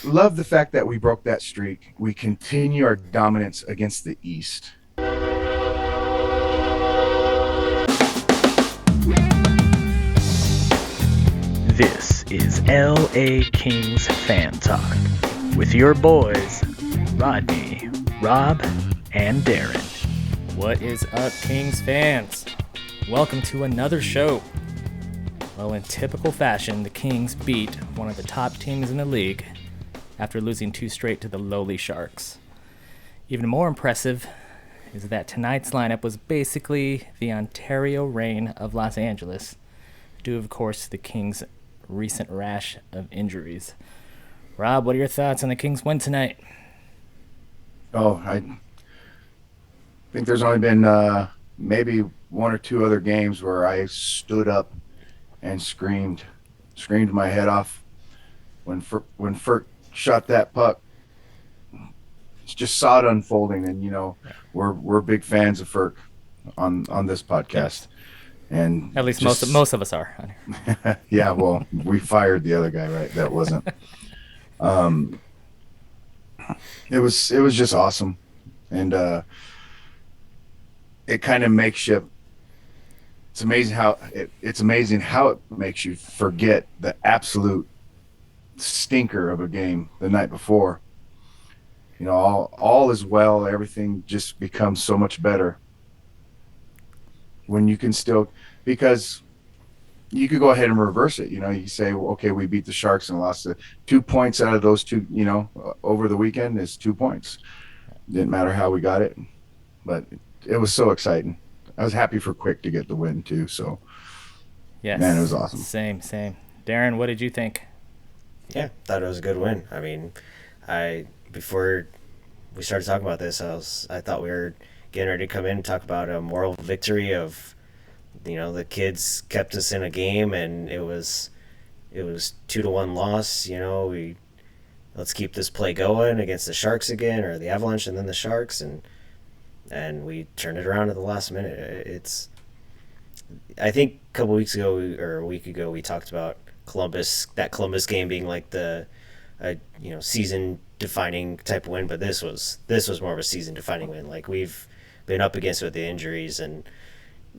love the fact that we broke that streak. We continue our dominance against the East. This is LA Kings Fan Talk with your boys, Rodney, Rob, and Darren. What is up, Kings fans? Welcome to another show. Well, in typical fashion, the Kings beat one of the top teams in the league after losing 2 straight to the lowly Sharks. Even more impressive is that tonight's lineup was basically the Ontario Reign of Los Angeles, due, of course, to the Kings' recent rash of injuries. Rob, what are your thoughts on the Kings' win tonight? I think there's only been maybe one or two other games where I stood up and screamed my head off when Furt shot that puck. Just saw it unfolding, and we're big fans of Furt on this podcast. And At least most of us are. Yeah, well, we fired the other guy, right? That wasn't. It was just awesome, and it kind of makes you. It's amazing how it makes you forget the absolute stinker of a game the night before. All is well. Everything just becomes so much better when you can still, because you could go ahead and reverse it. You say, well, okay, we beat the Sharks and lost 2 points out of those two, over the weekend is 2 points. Didn't matter how we got it, but it was so exciting. I was happy for Quick to get the win too. So, yes, man, it was awesome. Same. Darren, what did you think? Yeah, thought it was a good win. I mean, before we started talking about this, I thought we were getting ready to come in and talk about a moral victory of, the kids kept us in a game and it was 2-1 loss. Let's keep this play going against the Sharks again, or the Avalanche and then the Sharks, and we turned it around at the last minute. I think a couple weeks ago or a week ago we talked about that Columbus game being like the season defining type of win, but this was more of a season defining win. Like, we've been up against it with the injuries and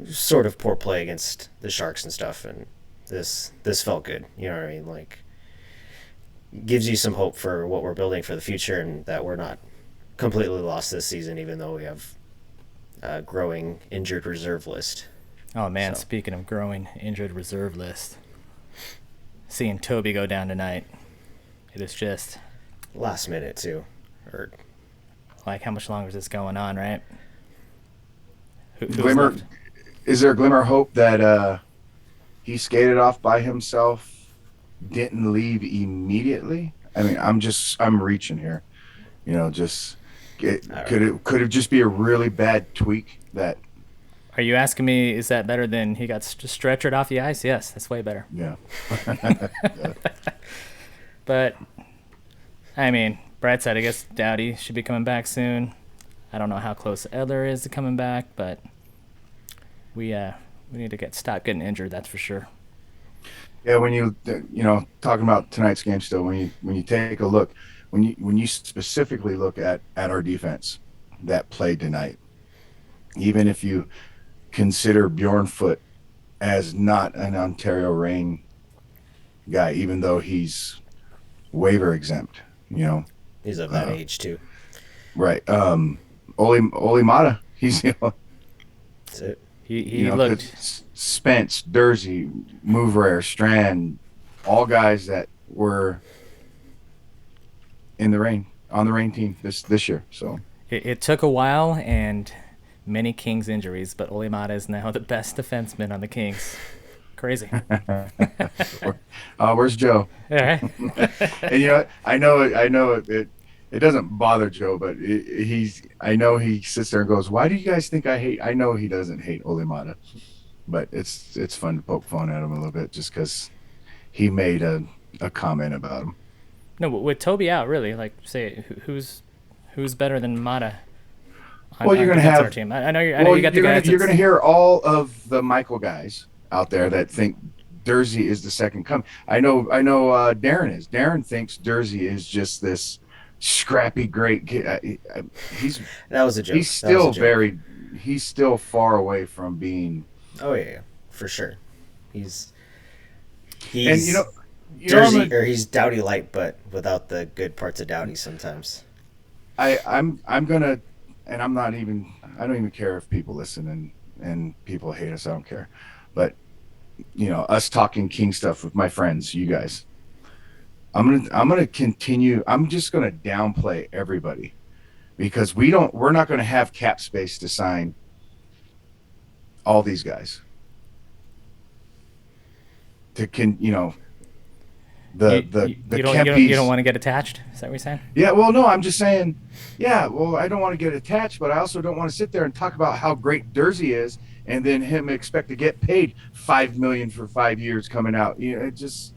sort of poor play against the Sharks and stuff, and this felt good. You know what I mean? Like, gives you some hope for what we're building for the future, and that we're not completely lost this season, even though we have a growing injured reserve list. Oh man, Speaking of growing injured reserve list, seeing Toby go down tonight, it is just last minute too. Or like, how much longer is this going on, right? Glimmer, is there a glimmer of hope that he skated off by himself, didn't leave immediately? I mean, I'm reaching here. Could it just be a really bad tweak that? Are you asking me, is that better than he got stretchered off the ice? Yes, that's way better. Yeah. But, I mean, bright side, I guess Doughty should be coming back soon. I don't know how close Eller is to coming back, but we need to stop getting injured, that's for sure. Yeah, when you talking about tonight's game still, when you take a look, when you specifically look at our defense that played tonight, even if you consider Bjorn Foot as not an Ontario Reign guy, even though he's waiver exempt, he's of that age too. Right. Oli Mata, he's That's it. He looked Spence, Dursey, Mouvre, Strand, all guys that were on the Reign team this year. So it took a while and many Kings injuries, but Oli Mata is now the best defenseman on the Kings. Crazy. Where's Joe? Yeah. And I know it doesn't bother Joe, but I know he sits there and goes, "Why do you guys think I hate?" I know he doesn't hate Oli Mata, but it's fun to poke fun at him a little bit just because he made a comment about him. No, but with Toby out, really, like, say who's better than Mata? Well, you're going to have our team. I know you got the guys. You're going to hear all of the Michael guys out there that think Dersey is the second coming. I know. Darren is. Darren thinks Dersey is just this scrappy, great kid. He's That was a joke. he's That was a still joke. he's still far away from being. Oh yeah, for sure. He's And he's I'm he's Dowdy light, but without the good parts of Dowdy sometimes. I'm gonna, and I'm not even. I don't even care if people listen and people hate us. I don't care, but us talking King stuff with my friends, you guys. I'm gonna continue. I'm just gonna downplay everybody because we're not gonna have cap space to sign all these guys. To the you don't want to get attached. Is that what you're saying? Yeah, well, no, I'm just saying, yeah, well, I don't want to get attached, but I also don't want to sit there and talk about how great Dersey is and then him expect to get paid $5 million for 5 years coming out. It just,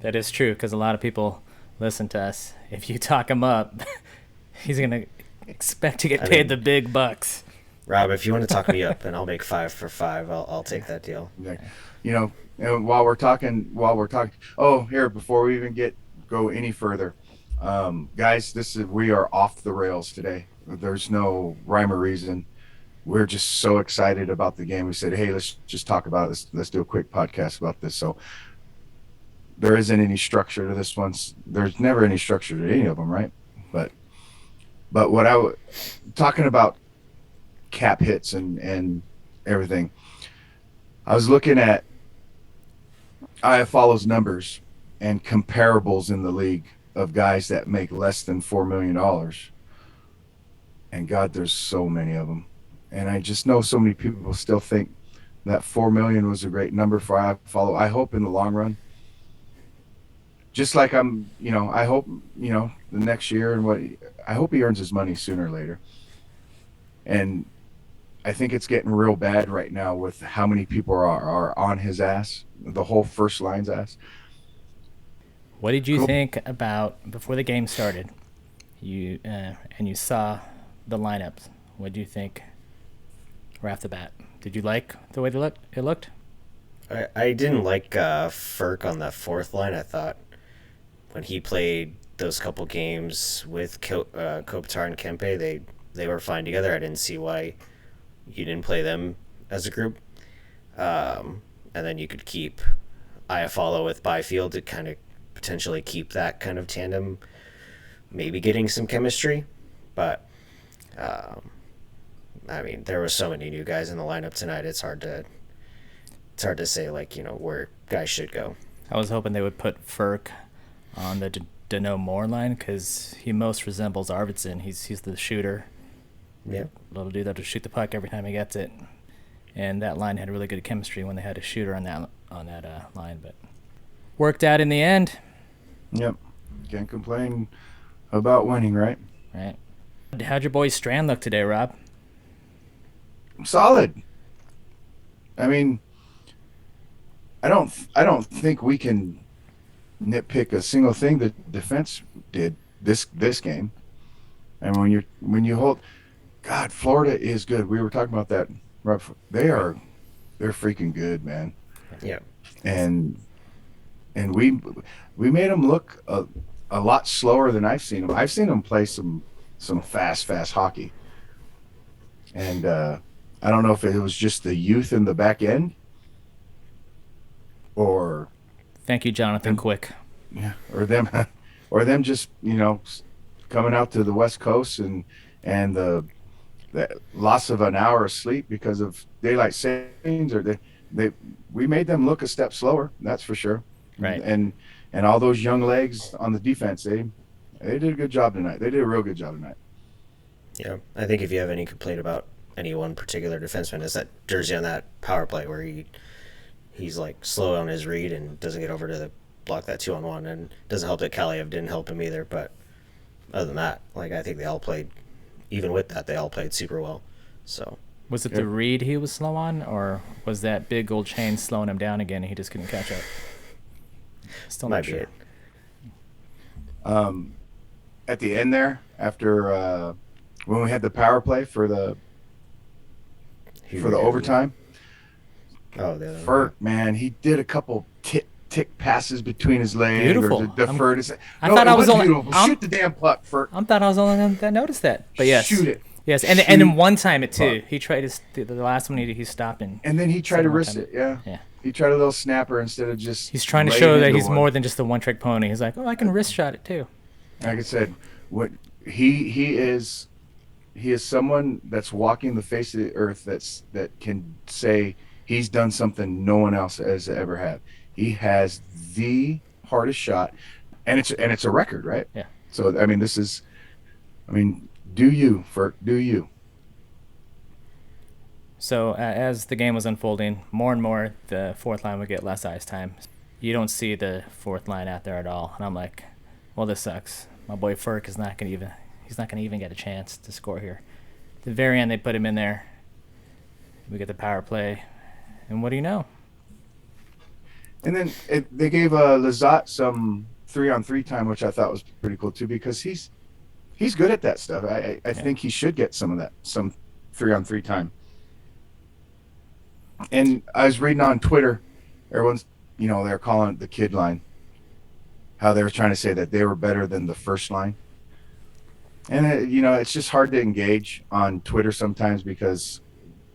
That is true because a lot of people listen to us. If you talk him up, he's gonna expect to get paid the big bucks. Rob, if you want to talk me up and I'll make 5 for 5, I'll take that deal. And while we're talking, oh, here, before we even go any further, guys, we are off the rails today. There's no rhyme or reason. We're just so excited about the game. We said, hey, let's just talk about this. Let's do a quick podcast about this. So there isn't any structure to this one. There's never any structure to any of them, right? But what I was talking about cap hits and everything, I was looking at IFOllow's numbers and comparables in the league of guys that make less than $4 million. And God, there's so many of them. And I just know so many people still think that 4 million was a great number for IFOllow. I hope in the long run, just like I hope, the next year I hope he earns his money sooner or later. And I think it's getting real bad right now with how many people are on his ass, the whole first line's ass. What did you think about before the game started? You saw the lineups. What did you think right off the bat? Did you like the way it looked? I didn't like Ferk on the fourth line. I thought when he played those couple games with Kopitar and Kempe, they were fine together. I didn't see why you didn't play them as a group. And then you could keep IFOllow with Byfield to kind of potentially keep that kind of tandem, maybe getting some chemistry. But, there were so many new guys in the lineup tonight. It's hard to say, where guys should go. I was hoping they would put Ferk on the Dano Moore line because he most resembles Arvidsson. He's the shooter. Yeah. Little dude that'll shoot the puck every time he gets it. And that line had really good chemistry when they had a shooter on that line, but worked out in the end. Yep. Can't complain about winning, right? Right. How'd your boy Strand look today, Rob? Solid. I mean, I don't think we can nitpick a single thing that defense did this game. And when you hold, God, Florida is good. We were talking about that. They're freaking good, man. Yeah. And we made them look a lot slower than I've seen them. I've seen them play some fast hockey. And I don't know if it was just the youth in the back end or Thank you, Jonathan Quick. Yeah, or them just coming out to the West Coast and the loss of an hour of sleep because of daylight savings, or we made them look a step slower. That's for sure. Right. And all those young legs on the defense, they did a good job tonight. They did a real good job tonight. Yeah, I think if you have any complaint about any one particular defenseman, is that Jersey on that power play where he's like slow on his read and doesn't get over to block that 2-on-1, and it doesn't help that Kaliev didn't help him either. But other than that, I think they all played. Even with that, they all played super well. So was it the read he was slow on, or was that big gold chain slowing him down again and he just couldn't catch up? Still not sure. At the end there, after when we had the power play for the overtime, Oh, the other Ferk, man, he did a couple tick passes between his legs. Beautiful. Or deferred. I thought I was only. Beautiful. Shoot the damn puck, Ferk. I thought I was the only one that noticed that. But yes, Shoot it. Yes, and then one time it too. He tried the last one he stopped and then he tried to wrist it. Yeah. Yeah. He tried a little snapper instead of just. He's trying to show that he's more than just a one-trick pony. He's like, oh, I can wrist shot it too. Like I said, what he is someone that's walking the face of the earth that can say he's done something no one else has ever had. He has the hardest shot, and it's a record, right? Yeah. So I mean, do you, Ferk, do you? So as the game was unfolding, more and more the fourth line would get less ice time. You don't see the fourth line out there at all, and I'm like, well, this sucks. My boy Ferk is not gonna even get a chance to score here. At the very end, they put him in there. We get the power play, and what do you know? And then they gave Lizotte some 3-on-3 time, which I thought was pretty cool too, because he's good at that stuff. I think he should get some 3-on-3 time. And I was reading on Twitter, everyone's, they're calling it the kid line. How they were trying to say that they were better than the first line. And, it's just hard to engage on Twitter sometimes because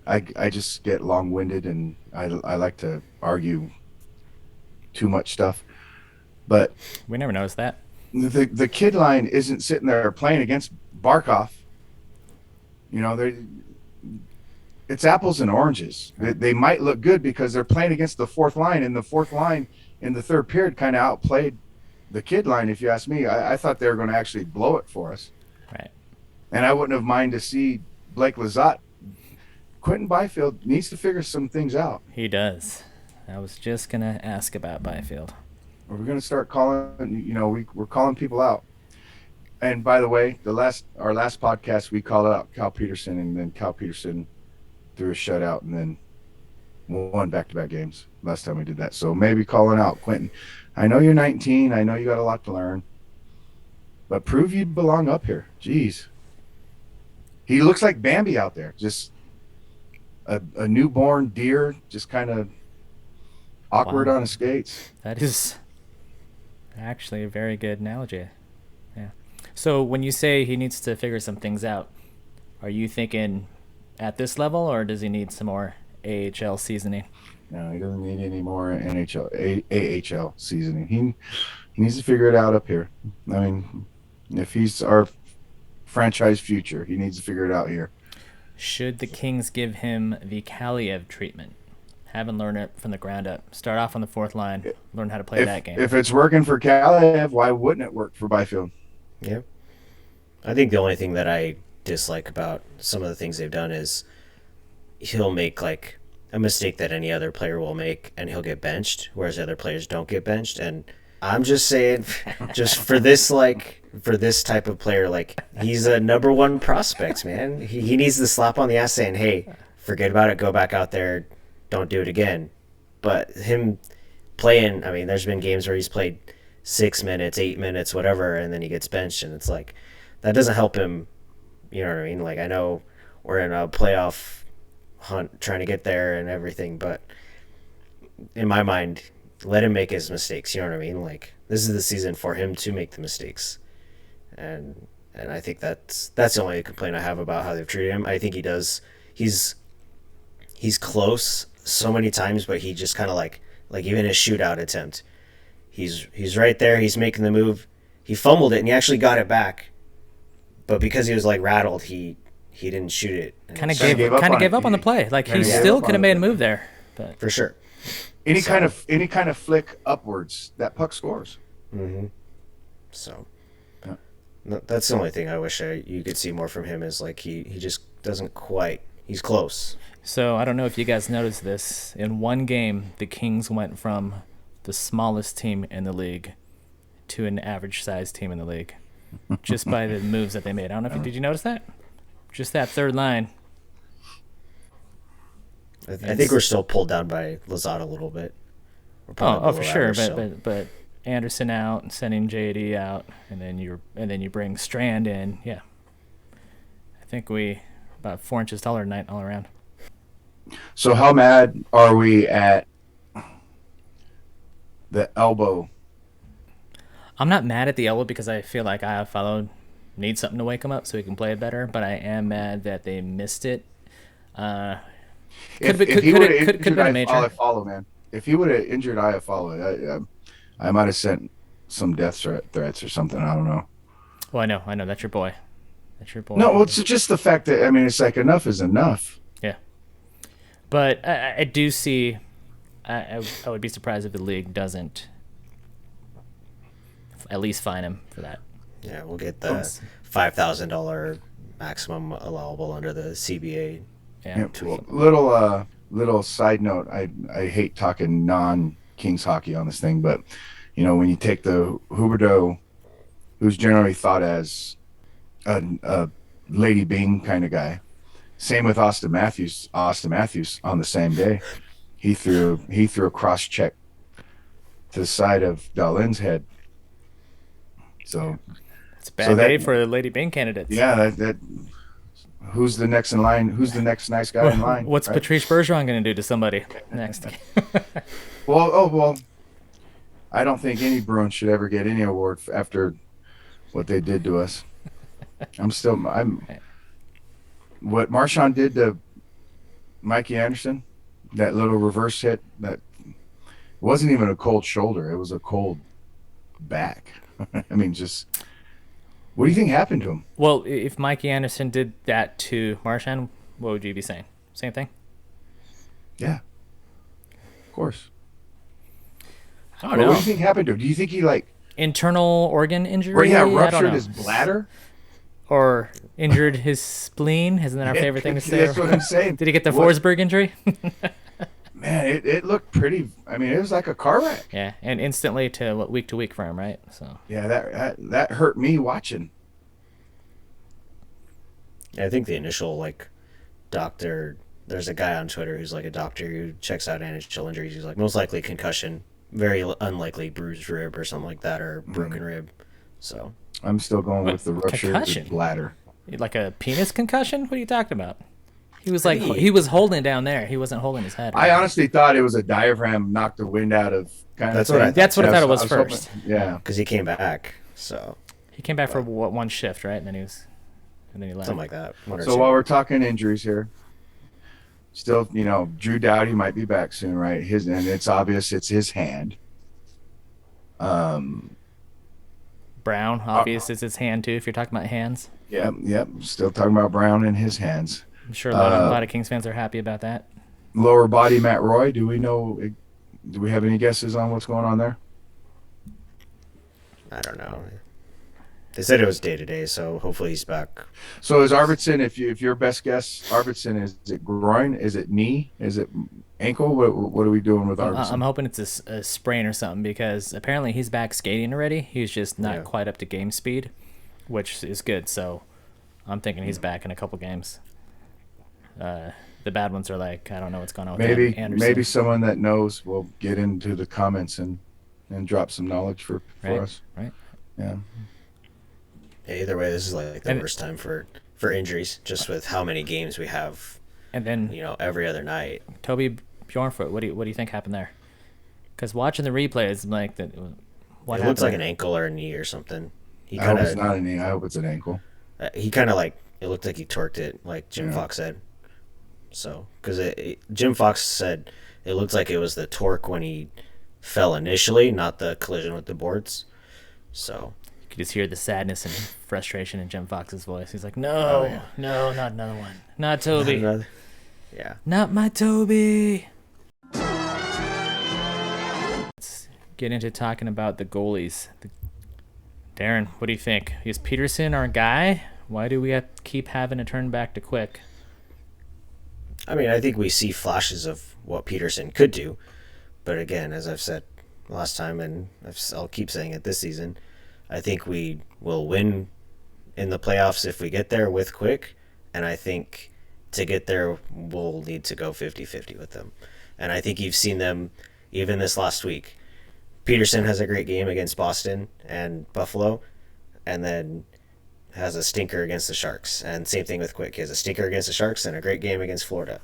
I just get long-winded and I like to argue too much stuff. But we never noticed that. The kid line isn't sitting there playing against Barkov. It's apples and oranges. They might look good because they're playing against the fourth line, and the fourth line in the third period kind of outplayed the kid line, if you ask me. I thought they were going to actually blow it for us. Right. And I wouldn't have minded to see Blake Lizotte. Quentin Byfield needs to figure some things out. He does. I was just going to ask about Byfield. We're going to start calling, we're calling people out. And by the way, our last podcast, we called out Cal Peterson, and then Cal Peterson threw a shutout and then won back-to-back games last time we did that. So maybe calling out Quentin. I know you're 19. I know you got a lot to learn. But prove you belong up here. Jeez. He looks like Bambi out there. Just a newborn deer, just kind of awkward on his skates. That is actually a very good analogy. Yeah. So when you say he needs to figure some things out, are you thinking at this level, or does he need some more AHL seasoning? No, he doesn't need any more AHL seasoning. He needs to figure it out up here. I mean, if he's our franchise future, he needs to figure it out here. Should the Kings give him the Kaliev treatment? Have him learn it from the ground up. Start off on the fourth line, learn how to play that game. If it's working for Kaliev, why wouldn't it work for Byfield? Yeah. I think the only thing that I dislike about some of the things they've done is he'll make like a mistake that any other player will make and he'll get benched, whereas the other players don't get benched. And I'm just saying, just for this type of player, like, he's a number one prospect, man. He needs the slap on the ass saying, hey, forget about it, go back out there, don't do it again. But him playing, I mean, there's been games where he's played 6 minutes, 8 minutes, whatever, and then he gets benched, and it's like, that doesn't help him. You know what I mean? Like, I know we're in a playoff hunt trying to get there and everything, but in my mind, let him make his mistakes. You know what I mean? Like, this is the season for him to make the mistakes, and I think that's the only complaint I have about how they've treated him. I think he does. He's close so many times, but he just kind of like even his shootout attempt, he's right there. He's making the move. He fumbled it and he actually got it back, but because he was like rattled, he didn't shoot it. Kind of gave up on the play. Like, he still could have made a move there, but for sure. Any kind of flick upwards, that puck scores. Mm-hmm. So, that's the only thing I wish you could see more from him, is like he just doesn't quite. He's close. So I don't know if you guys noticed this. In one game, the Kings went from the smallest team in the league to an average-sized team in the league, just by the moves that they made. I don't know if did you notice that? Just that third line. I think we're still pulled down by Lizotte a little bit. Oh, for sure. But Anderson out and sending JD out, and then you bring Strand in. Yeah, I think we about 4 inches taller tonight all around. So how mad are we at the elbow? I'm not mad at the elbow because I feel like I followed needs something to wake him up so he can play it better. But I am mad that they missed it. If Could he have would have been injured a major. I follow, man. If he would have injured I follow, I might have sent some death threats or something. I don't know. Well, I know. That's your boy. That's your boy. No, well, it's just the fact that I mean, it's like enough is enough. Yeah. But I do see. I would be surprised if the league doesn't at least fine him for that. Yeah, we'll get the $5,000 maximum allowable under the CBA. Yeah. Little side note. I hate talking non-Kings hockey on this thing, but when you take the Huberdeau, who's generally thought as a Lady Bing kind of guy. Same with Austin Matthews. Austin Matthews on the same day, he threw a cross check to the side of Darlen's head. So it's a bad day for Lady Bing candidates. Yeah, that who's the next in line? Who's the next nice guy in line? What's right? Patrice Bergeron going to do to somebody next? Well, I don't think any Bruins should ever get any award after what they did to us. What Marchand did to Mikey Anderson, that little reverse hit, that wasn't even a cold shoulder. It was a cold back. I mean, just what do you think happened to him? Well, if Mikey Anderson did that to Marchand, what would you be saying? Same thing? Yeah, of course. I don't know. What do you think happened to him? Do you think he internal organ injury? Or ruptured his bladder? Or injured his spleen? Isn't that our favorite thing to say? That's what I'm saying. Did he get the Forsberg injury? Man, it looked pretty. I mean, it was like a car wreck. Yeah, and instantly to week for him, right? So yeah, that hurt me watching. Yeah, I think the initial doctor. There's a guy on Twitter who's like a doctor who checks out NHL injuries. He's like most likely concussion, very unlikely bruised rib or something like that, or broken rib. So I'm still going with the ruptured bladder. Like a penis concussion? What are you talking about? He was he was holding down there. He wasn't holding his head. Right? I honestly thought it was a diagram knocked the wind out of kind That's of. That's what I thought it was first. Hoping, yeah, because he came back. So he came back for one shift, right? And then he left. Something like that. So while we're talking injuries here, still, Drew Doughty might be back soon, right? And it's obvious it's his hand. Brown, obvious is his hand too. If you're talking about hands. Yep. Still talking about Brown and his hands. I'm sure a lot of Kings fans are happy about that. Lower body Matt Roy. Do we have any guesses on what's going on there? I don't know. They said it was day to day, so hopefully he's back. So is Arvidsson, if your best guess, Arvidsson, is it groin? Is it knee? Is it ankle? What are we doing with Arvidsson? I'm hoping it's a sprain or something because apparently he's back skating already. He's just not quite up to game speed, which is good. So I'm thinking he's back in a couple games. The bad ones are like, I don't know what's going on with Anderson. Maybe someone that knows will get into the comments and drop some knowledge for us. Right. Yeah. Either way, this is like the worst time for injuries, just with how many games we have. And then every other night. Toby Bjornfoot, what do you think happened there? Because watching the replays, like that, it looks like an ankle or a knee or something. I hope it's not a knee. I hope it's an ankle. He kind of it looked like he torqued it, like Jim Fox said. So, because Jim Fox said it looked like it was the torque when he fell initially, not the collision with the boards. So. You could just hear the sadness and frustration in Jim Fox's voice.'s like, no, not another one. Not Toby. Yeah. Not my Toby. Let's get into talking about the goalies. Darren, what do you think? Is Peterson our guy? Why do we have to keep having to turn back to Quick? I mean, I think we see flashes of what Peterson could do. But again, as I've said last time, and I'll keep saying it this season, I think we will win in the playoffs if we get there with Quick, and I think to get there we'll need to go 50-50 with them. And I think you've seen them even this last week. Peterson has a great game against Boston and Buffalo, and then has a stinker against the Sharks. And same thing with Quick. He has a stinker against the Sharks and a great game against Florida.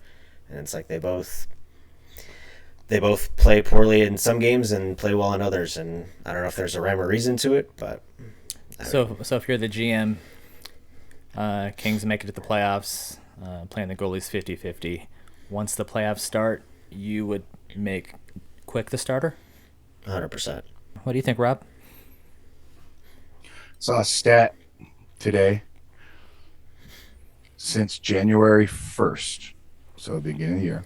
and it's like they both play poorly in some games and play well in others, and I don't know if there's a rhyme or reason to it, but So if you're the GM, Kings make it to the playoffs, playing the goalies 50-50. Once the playoffs start, you would make Quick the starter? 100%. What do you think, Rob? Saw a stat today. Since January 1st, so the beginning of the year,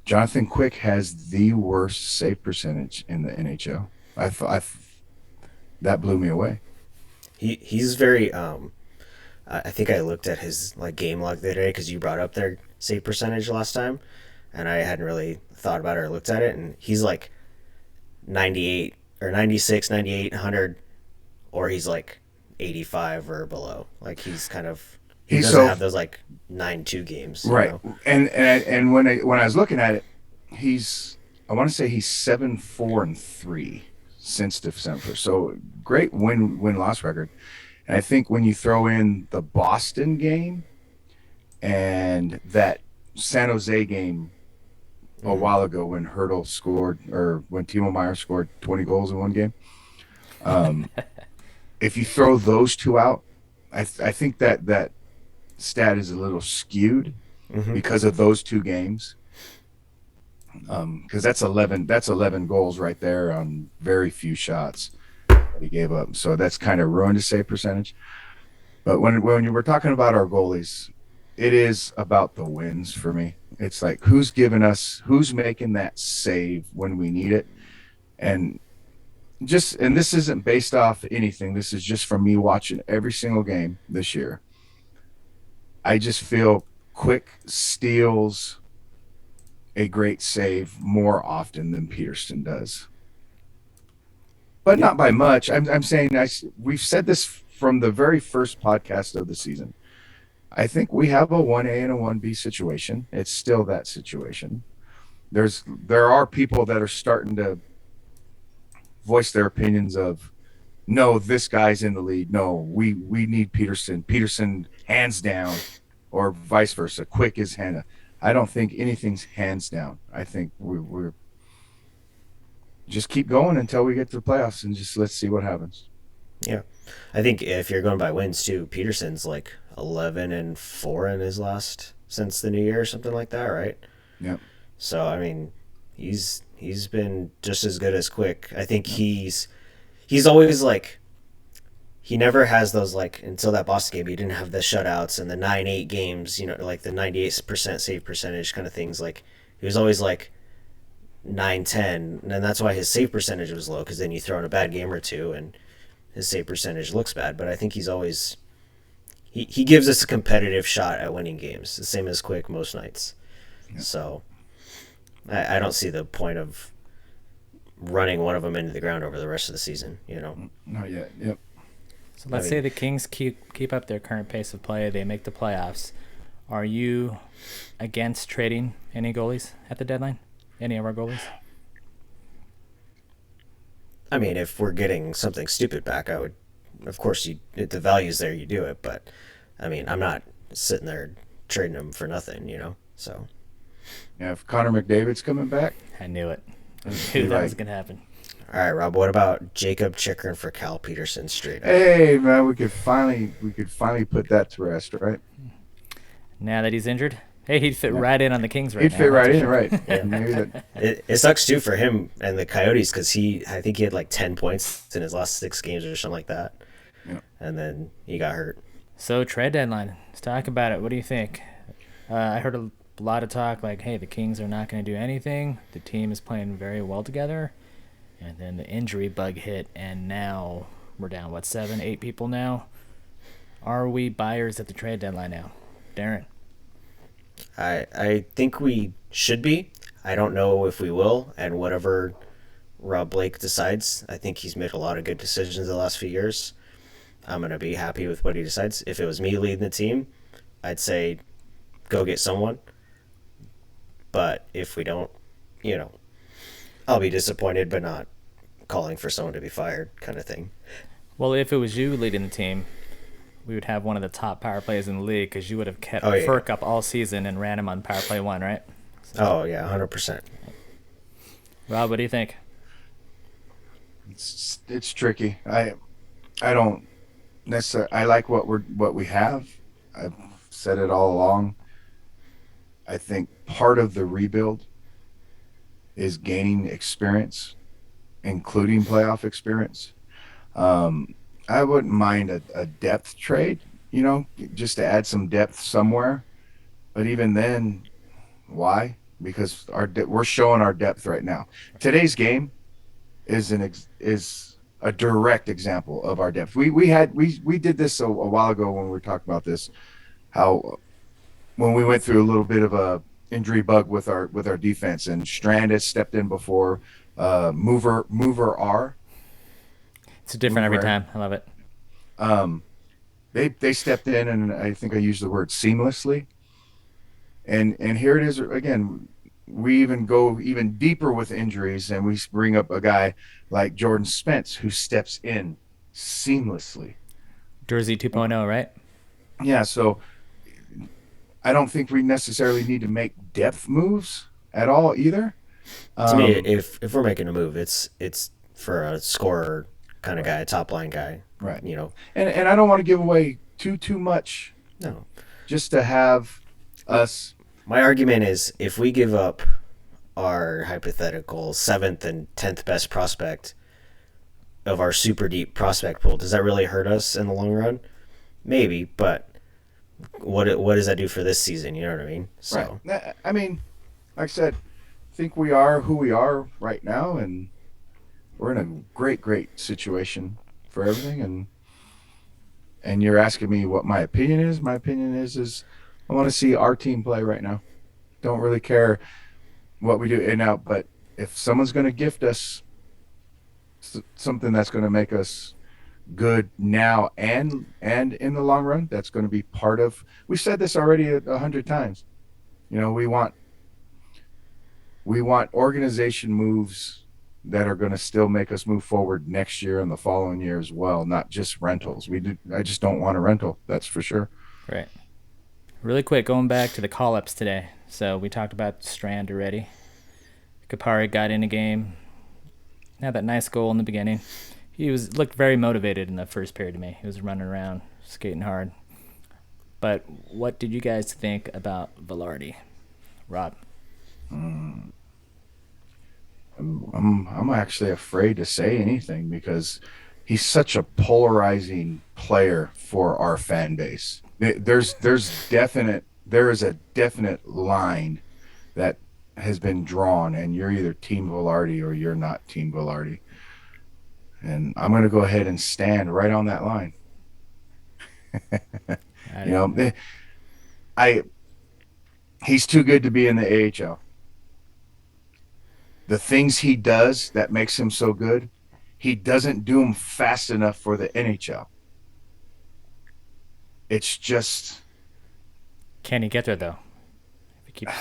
Jonathan Quick has the worst save percentage in the NHL. That blew me away. He's very I think I looked at his like game log the other day because you brought up their save percentage last time, and I hadn't really thought about it or looked at it, and he's like 98 or 96, 98, 100, or he's like 85 or below. Like he doesn't have those like 9-2 games, right? You know? And when I was looking at it, I want to say he's 7-4-3 since December. So great win loss record. And I think when you throw in the Boston game and that San Jose game a while ago when Hurdle scored, or when Timo Meyer scored 20 goals in one game, if you throw those two out, I think that stat is a little skewed because of those two games. Because that's 11 goals right there on very few shots that he gave up. So that's kind of ruined his save percentage. But when you were talking about our goalies, it is about the wins for me. It's like who's making that save when we need it. And this isn't based off anything. This is just from me watching every single game this year. I just feel Quick steals a great save more often than Peterson does, but not by much. I'm saying we've said this from the very first podcast of the season. I think we have a 1A and a 1B situation. It's still that situation. There are people that are starting to voice their opinions of, no, this guy's in the lead. No, we need Peterson. Peterson hands down, or vice versa. Quick is Hannah. I don't think anything's hands down. I think we're just keep going until we get to the playoffs and just let's see what happens. Yeah, I think if you're going by wins too, Peterson's like 11-4 in his last since the new year or something like that, right? Yeah. So I mean, he's been just as good as Quick. I think he's always like, he never has those, like, until that Boston game, he didn't have the shutouts and the 9-8 games, you know, like the 98% save percentage kind of things. Like, he was always like 9-10, and that's why his save percentage was low, because then you throw in a bad game or two and his save percentage looks bad. But I think he's always, he gives us a competitive shot at winning games, the same as Quick most nights. Yeah. So I don't see the point of running one of them into the ground over the rest of the season, you know? Not yet. Yep. So let's say the Kings keep up their current pace of play. They make the playoffs. Are you against trading any goalies at the deadline? Any of our goalies? I mean, if we're getting something stupid back, I would, of course, if the value's there, you do it. But, I mean, I'm not sitting there trading them for nothing, you know? So. Yeah, if Connor McDavid's coming back. I knew it. I knew that was going to happen. All right, Rob, what about Jacob Chikrin for Cal Peterson straight up? Hey, man, we could finally put that to rest, right? Now that he's injured? Hey, he'd fit right in on the Kings right now. He'd fit right in, sure. right. Yeah. Maybe it sucks, too, for him and the Coyotes, because I think he had like 10 points in his last 6 games or something like that. Yeah. And then he got hurt. So, trade deadline. Let's talk about it. What do you think? I heard a lot of talk like, hey, the Kings are not going to do anything. The team is playing very well together. And then the injury bug hit, and now we're down, 7, 8 people now? Are we buyers at the trade deadline now? Darren? I think we should be. I don't know if we will, and whatever Rob Blake decides, I think he's made a lot of good decisions the last few years. I'm going to be happy with what he decides. If it was me leading the team, I'd say go get someone. But if we don't, you know, I'll be disappointed, but not calling for someone to be fired kind of thing. Well, if it was you leading the team, we would have one of the top power plays in the league because you would have kept Oh, yeah. Furk up all season and ran him on power play 1, right? Oh yeah, 100%. Rob, what do you think? It's tricky. I don't necessarily. I like what we have. I've said it all along. I think part of the rebuild is gaining experience, including playoff experience. I wouldn't mind a depth trade, just to add some depth somewhere. But even then, why? Because we're showing our depth right now. Today's game is a direct example of our depth. We did this a while ago when we were talking about this, how when we went through a little bit of a injury bug with our defense, and Strand has stepped in before, mover R. It's different every time. I love it. They stepped in, and I think I used the word seamlessly. And here it is again. We even go even deeper with injuries, and we bring up a guy like Jordan Spence who steps in seamlessly. Jersey 2.0, right? Yeah, so I don't think we necessarily need to make depth moves at all either. To me, if we're making a move, it's for a scorer kind of guy, a top line guy, right? And I don't want to give away too much. No, just to have us. My argument is, if we give up our hypothetical 7th and 10th best prospect of our super deep prospect pool, does that really hurt us in the long run? Maybe, but what does that do for this season? You know what I mean? So, right. I mean, like I said, I think we are who we are right now, and we're in a great situation for everything. And you're asking me what my opinion is. My opinion is I want to see our team play right now. Don't really care what we do in out, but if someone's going to gift us something that's going to make us good now and in the long run, that's going to be part of. We've said this already 100 times. We want organization moves that are going to still make us move forward next year and the following year as well, not just rentals. I just don't want a rental, that's for sure. Right. Really quick, going back to the call-ups today. So we talked about Strand already. Kapari got in a game, had that nice goal in the beginning. He looked very motivated in the first period to me. He was running around, skating hard. But what did you guys think about Velarde? Rob? I'm actually afraid to say anything because he's such a polarizing player for our fan base. There is a definite line that has been drawn, and you're either Team Velarde or you're not Team Velarde. And I'm going to go ahead and stand right on that line. He's too good to be in the AHL. The things he does that makes him so good, he doesn't do them fast enough for the NHL. It's just. Can he get there though? If he keeps.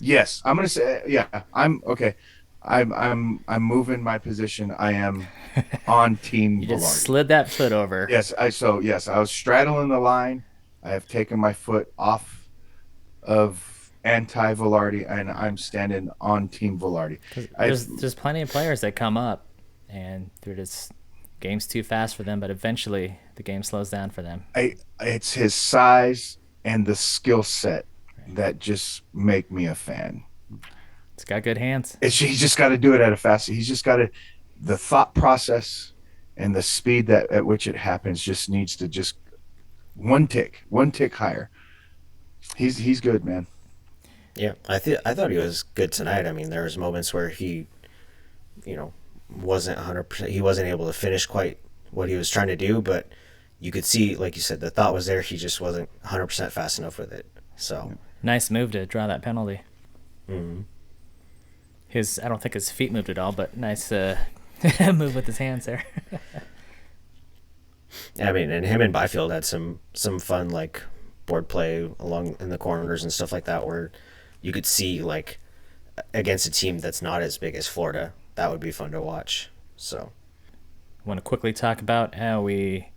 Yes, I'm gonna say yeah. I'm okay. I'm moving my position. I am on Team You Velarde. just slid that foot over. Yes, I was straddling the line. I have taken my foot off of anti-Velarde, and I'm standing on Team Velarde. There's plenty of players that come up, and they're just game's too fast for them. But eventually, the game slows down for them. It's his size and the skill set that just make me a fan. It's got good hands. He's just got to do it at a fast. He's just got to. The thought process and the speed at which it happens just needs to just one tick higher. He's good, man. Yeah, I thought he was good tonight. I mean, there was moments where he, wasn't 100%. He wasn't able to finish quite what he was trying to do, but you could see, like you said, the thought was there. He just wasn't 100% fast enough with it. So nice move to draw that penalty. Mm-hmm. I don't think his feet moved at all, but nice move with his hands there. I mean, and him and Byfield had some fun like board play along in the corners and stuff like that, where you could see like against a team that's not as big as Florida, that would be fun to watch. So, I want to quickly talk about how we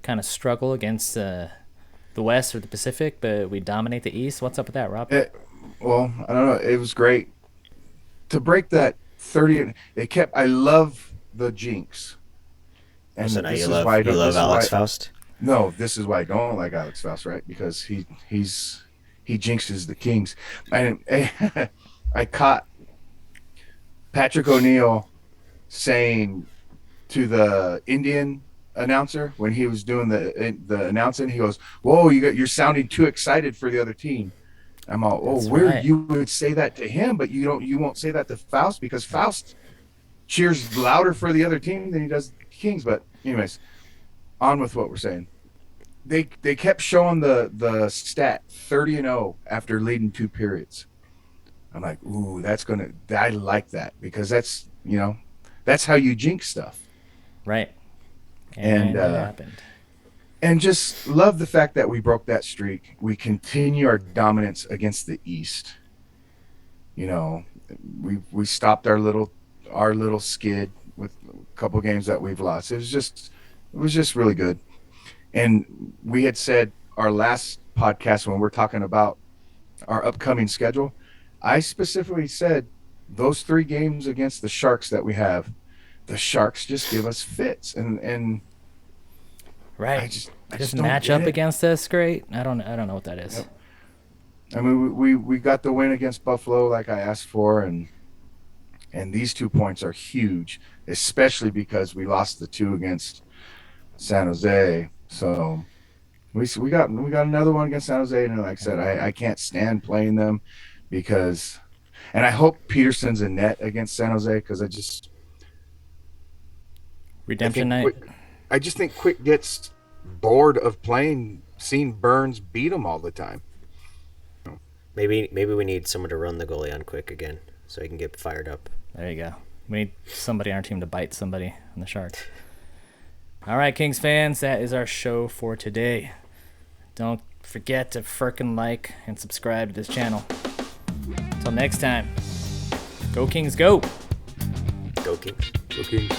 kind of struggle against the West or the Pacific, but we dominate the East. What's up with that, Rob? Well, I don't know. It was great to break that 30. I love the jinx. And So now this you is love why I don't- this is Alex why- Faust. No, this is why I don't like Alex Faust, right? Because he jinxes the Kings. And I caught Patrick O'Neill saying to the Indian announcer when he was doing the announcing, he goes, "Whoa, you're sounding too excited for the other team." I'm all, "Oh, That's weird. right. You would say that to him, but you won't say that to Faust because Faust cheers louder for the other team than he does the Kings." But anyways, on with what we're saying. They kept showing the stat 30-0 after leading 2 periods. I'm like, ooh, I like that because that's how you jinx stuff. Right. And it happened. And just love the fact that we broke that streak. We continue our dominance against the East. We stopped our little skid with a couple games that we've lost. It was just really good. And we had said our last podcast when we're talking about our upcoming schedule, I specifically said those 3 games against the Sharks that we have, the Sharks just give us fits, and Right. I just Doesn't don't match get up it. against us great. I don't know what that is. Yep. I mean, we got the win against Buffalo like I asked for, and these 2 points are huge, especially because we lost the 2 against San Jose. So we got another one against San Jose, and like I said, I can't stand playing them because, and I hope Peterson's in net against San Jose because Redemption night. I just think Quick gets bored of seeing Burns beat him all the time. Maybe we need someone to run the goalie on Quick again so he can get fired up. There you go. We need somebody on our team to bite somebody on the Sharks. All right, Kings fans, that is our show for today. Don't forget to frickin' like and subscribe to this channel. Until next time, go Kings, go! Go Kings. Okay.